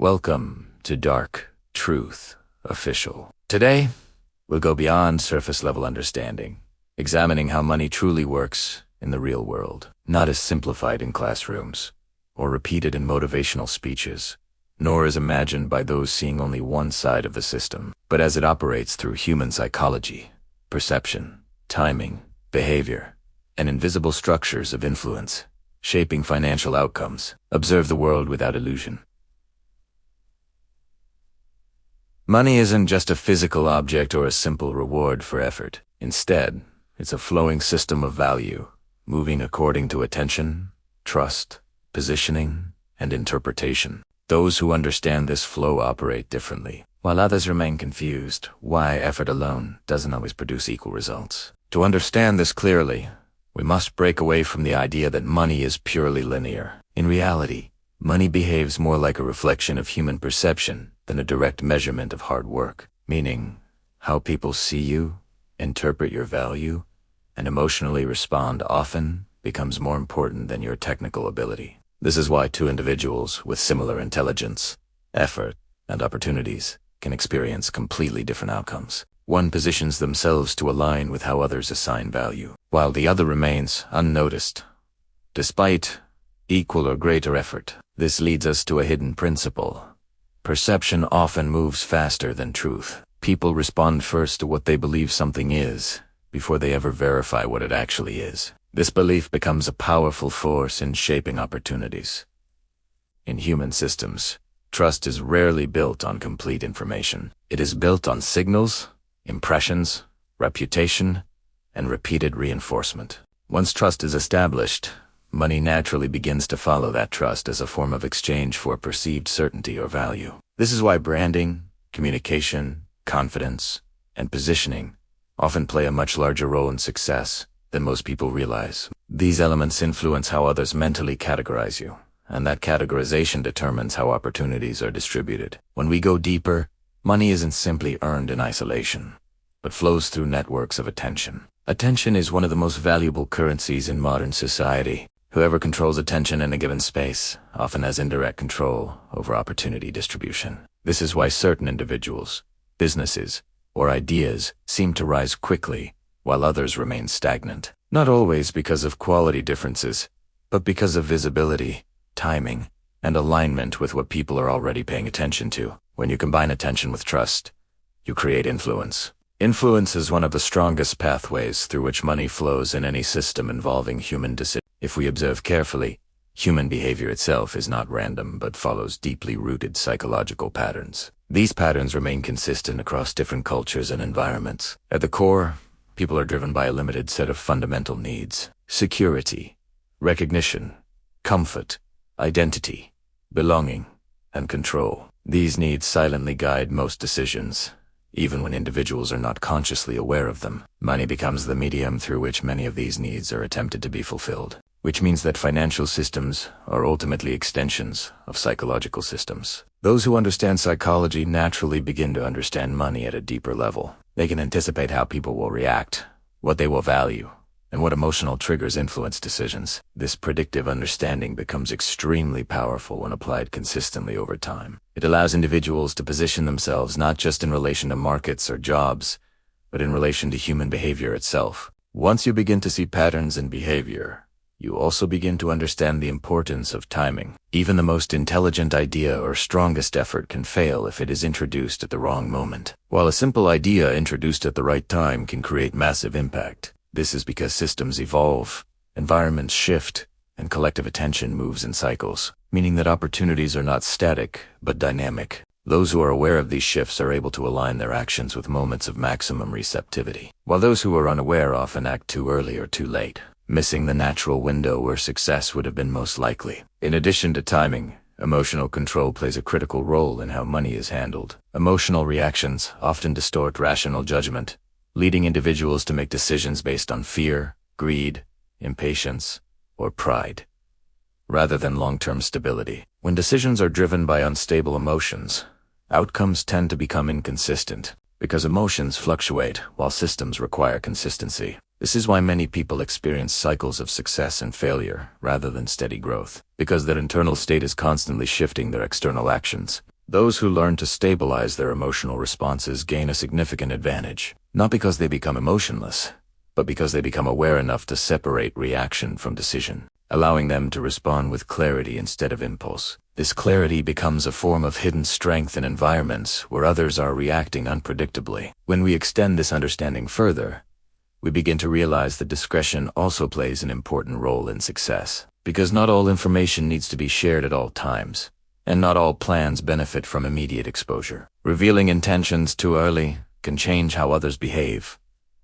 Welcome to Dark Truth Official. Today, we'll go beyond surface-level understanding, examining how money truly works in the real world, not as simplified in classrooms or repeated in motivational speeches, nor as imagined by those seeing only one side of the system, but as it operates through human psychology, perception, timing, behavior, and invisible structures of influence, shaping financial outcomes. Observe the world without illusion. Money isn't just a physical object or a simple reward for effort. Instead, it's a flowing system of value, moving according to attention, trust, positioning, and interpretation. Those who understand this flow operate differently, while others remain confused why effort alone doesn't always produce equal results. To understand this clearly, we must break away from the idea that money is purely linear. In reality, money behaves more like a reflection of human perception than a direct measurement of hard work, meaning how people see you, interpret your value, and emotionally respond often becomes more important than your technical ability. This is why two individuals with similar intelligence, effort, and opportunities can experience completely different outcomes. One positions themselves to align with how others assign value, while the other remains unnoticed, despite equal or greater effort. This leads us to a hidden principle. Perception often moves faster than truth. People respond first to what they believe something is, before they ever verify what it actually is. This belief becomes a powerful force in shaping opportunities. In human systems, trust is rarely built on complete information. It is built on signals, impressions, reputation, and repeated reinforcement. Once trust is established, money naturally begins to follow that trust as a form of exchange for perceived certainty or value. This is why branding, communication, confidence, and positioning often play a much larger role in success than most people realize. These elements influence how others mentally categorize you, and that categorization determines how opportunities are distributed. When we go deeper, money isn't simply earned in isolation, but flows through networks of attention. Attention is one of the most valuable currencies in modern society. Whoever controls attention in a given space often has indirect control over opportunity distribution. This is why certain individuals, businesses, or ideas seem to rise quickly, while others remain stagnant. Not always because of quality differences, but because of visibility, timing, and alignment with what people are already paying attention to. When you combine attention with trust, you create influence. Influence is one of the strongest pathways through which money flows in any system involving human decisions. If we observe carefully, human behavior itself is not random but follows deeply rooted psychological patterns. These patterns remain consistent across different cultures and environments. At the core, people are driven by a limited set of fundamental needs: security, recognition, comfort, identity, belonging, and control. These needs silently guide most decisions, even when individuals are not consciously aware of them. Money becomes the medium through which many of these needs are attempted to be fulfilled, which means that financial systems are ultimately extensions of psychological systems. Those who understand psychology naturally begin to understand money at a deeper level. They can anticipate how people will react, what they will value, and what emotional triggers influence decisions. This predictive understanding becomes extremely powerful when applied consistently over time. It allows individuals to position themselves not just in relation to markets or jobs, but in relation to human behavior itself. Once you begin to see patterns in behavior, you also begin to understand the importance of timing. Even the most intelligent idea or strongest effort can fail if it is introduced at the wrong moment, while a simple idea introduced at the right time can create massive impact. This is because systems evolve, environments shift, and collective attention moves in cycles, meaning that opportunities are not static, but dynamic. Those who are aware of these shifts are able to align their actions with moments of maximum receptivity, while those who are unaware often act too early or too late, missing the natural window where success would have been most likely. In addition to timing, emotional control plays a critical role in how money is handled. Emotional reactions often distort rational judgment, leading individuals to make decisions based on fear, greed, impatience, or pride, rather than long-term stability. When decisions are driven by unstable emotions, outcomes tend to become inconsistent, because emotions fluctuate while systems require consistency. This is why many people experience cycles of success and failure rather than steady growth, because their internal state is constantly shifting their external actions. Those who learn to stabilize their emotional responses gain a significant advantage, not because they become emotionless, but because they become aware enough to separate reaction from decision, allowing them to respond with clarity instead of impulse. This clarity becomes a form of hidden strength in environments where others are reacting unpredictably. When we extend this understanding further, we begin to realize that discretion also plays an important role in success, because not all information needs to be shared at all times, and not all plans benefit from immediate exposure. Revealing intentions too early can change how others behave,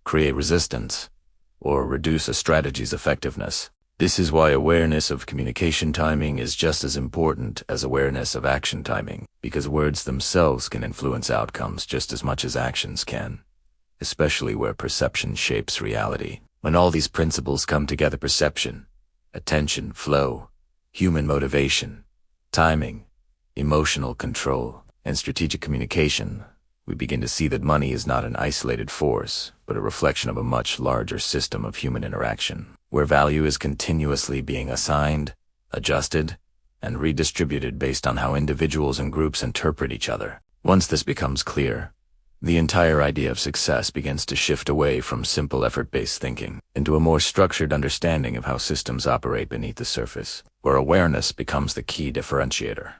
create resistance, or reduce a strategy's effectiveness. This is why awareness of communication timing is just as important as awareness of action timing, because words themselves can influence outcomes just as much as actions can, especially where perception shapes reality. When all these principles come together, perception, attention, flow, human motivation, timing, emotional control, and strategic communication, we begin to see that money is not an isolated force, but a reflection of a much larger system of human interaction, where value is continuously being assigned, adjusted, and redistributed based on how individuals and groups interpret each other. Once this becomes clear, the entire idea of success begins to shift away from simple effort-based thinking into a more structured understanding of how systems operate beneath the surface, where awareness becomes the key differentiator.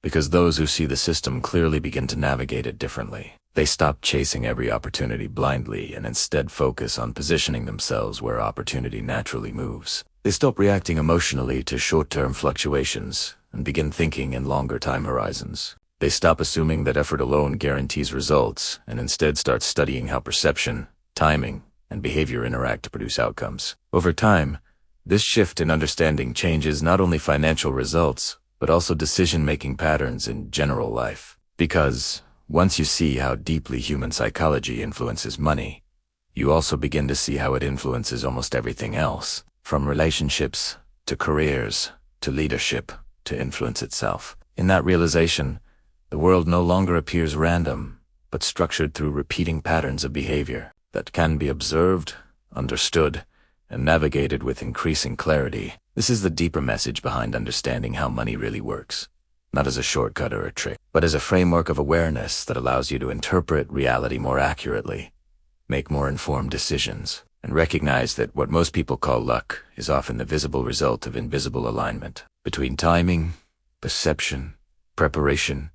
Because those who see the system clearly begin to navigate it differently. They stop chasing every opportunity blindly and instead focus on positioning themselves where opportunity naturally moves. They stop reacting emotionally to short-term fluctuations and begin thinking in longer time horizons. They stop assuming that effort alone guarantees results and instead start studying how perception, timing, and behavior interact to produce outcomes. Over time, this shift in understanding changes not only financial results, but also decision-making patterns in general life. Because once you see how deeply human psychology influences money, you also begin to see how it influences almost everything else, from relationships, to careers, to leadership, to influence itself. In that realization, the world no longer appears random, but structured through repeating patterns of behavior that can be observed, understood, and navigated with increasing clarity. This is the deeper message behind understanding how money really works, not as a shortcut or a trick, but as a framework of awareness that allows you to interpret reality more accurately, make more informed decisions, and recognize that what most people call luck is often the visible result of invisible alignment between timing, perception, preparation,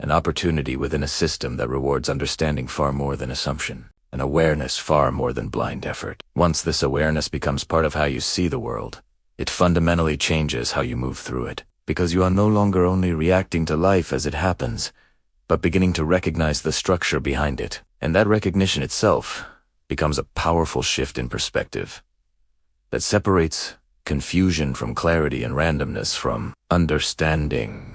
and opportunity within a system that rewards understanding far more than assumption, and awareness far more than blind effort. Once this awareness becomes part of how you see the world, it fundamentally changes how you move through it, because you are no longer only reacting to life as it happens, but beginning to recognize the structure behind it. And that recognition itself becomes a powerful shift in perspective that separates confusion from clarity and randomness from understanding.